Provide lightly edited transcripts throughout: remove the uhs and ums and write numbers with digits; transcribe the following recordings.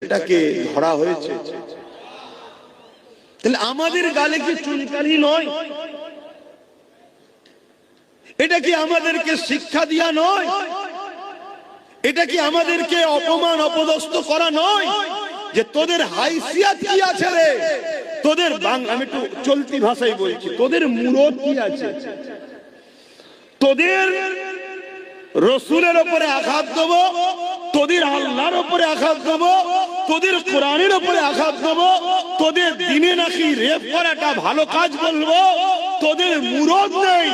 বাচ্চাটাকে ধরা হয়েছে। তাহলে আমাদের গালে কি চুনকালি নয়? এটা কি আমাদেরকে শিক্ষা দিয়া নয়? এটা কি আমাদেরকে অপমান অপদস্থ করা নয়? যে তোদের হাইসিয়াত কি আছে রে, তোদের আমি একটু চলতি ভাষায় বলছি, তোদের মুরত কি আছে? তোদের রসুলের উপরে আঘাত দেব, তোদের আল্লাহর উপরে আঘাত দেব, তোদের কোরআনের উপরে আঘাত দেব, তোদের দিনে নাকি রেপ করাটা ভালো কাজ বলবো, তোদের মুরত নেই,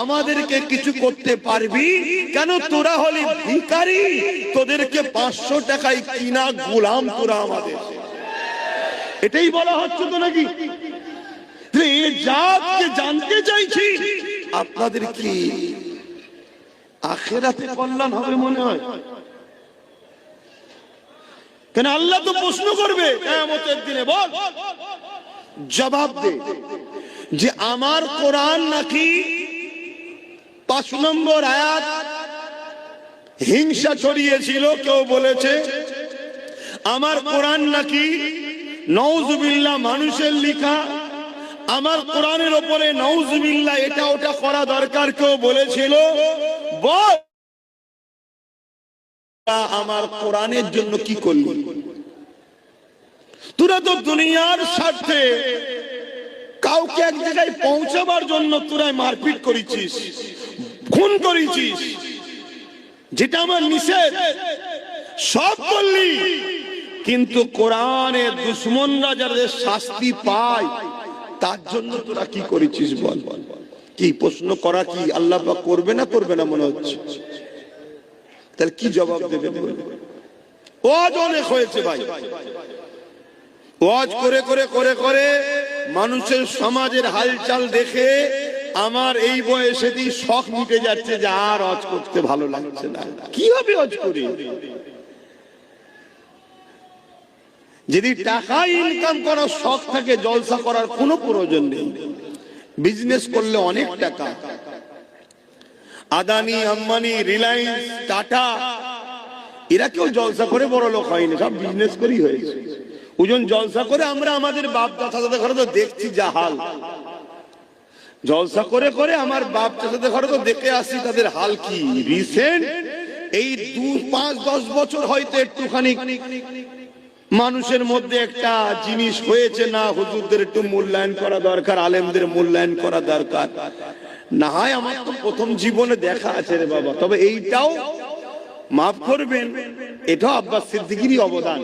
আমাদেরকে কিছু করতে পারবি কেন? তোরা হলি ভিখারি, তোদেরকে 500 টাকায় কিনা গোলাম তোরা আমাদের। এটাই বলা হচ্ছে তো নাকি? জাতকে জানতে চাইছি, আপনাদের কি আখিরাতে কল্যাণ হবে মনে হয়? কেন আল্লাহ তো প্রশ্ন করবে কিয়ামতের দিনে, বল জবাব দে যে আমার কোরআন নাকি 5 নম্বর আয়াত হিংসা ছড়িয়েছিল, কেউ বলেছে আমার কোরআন নাকি নাউজুবিল্লাহ মানুষের লেখা, আমার কোরআনের উপরে নাউজুবিল্লাহ এটা ওটা করা দরকার কেউ বলেছিল। বল আমার কোরআনের জন্য কি করলি? তোরা তো দুনিয়ার স্বার্থে কাউকে এক জায়গায় পৌঁছাবার জন্য তোরা মারপিট করেছিস, খুন করেছিস, যেটা আমার নিষেধ সব করলি, কিন্তু কোরআনের দুশমনরা যাদের শাস্তি পায় তার জন্য তোরা কি করেছিস? বল কি প্রশ্ন করা কি আল্লাহ পাক করবে না করবে না মনে হচ্ছে? তাহলে কি জবাব দেবে? ওয়াজ অনেক হয়েছে ভাই, ওয়াজ করে করে করে করে মানুষের সমাজের হালচাল দেখে আমার এই বয়সে শখ মিটে যাচ্ছে যে আর ওয়াজ করতে ভালো লাগছে না। কিভাবে ওয়াজ করি? যদি টাকা ইনকাম করার শখ থাকে, জলসা করার কোনো প্রয়োজন নেই। বিজনেস করলে অনেক টাকা, আদানি আম্বানি রিলায়েন্স টাটা এরা কেউ জলসা করে বড় লোক হয়নি, সব বিজনেস করেই হয়েছে। ওজন জলসা করে আমরা আমাদের বাপ চাচাদের ঘরে তো দেখছি যা হাল, জলসা করে করে আমার বাপ চাচাদের ঘরে তো দেখে আসি তাদের হাল কি। রিসেন্ট এই 2-5-10 বছর হয়তো একটুখানি মানুষের মধ্যে একটা জিনিস হয়েছে, না হুজুরদের একটু মূল্যায়ন করা দরকার, আলেমদের মূল্যায়ন করা দরকার। না হয় আমার তো প্রথম জীবনে দেখা আছে রে বাবা, তবে এইটাও মাফ করবেন, এটাও আব্বাস সিদ্দিকীরই অবদান।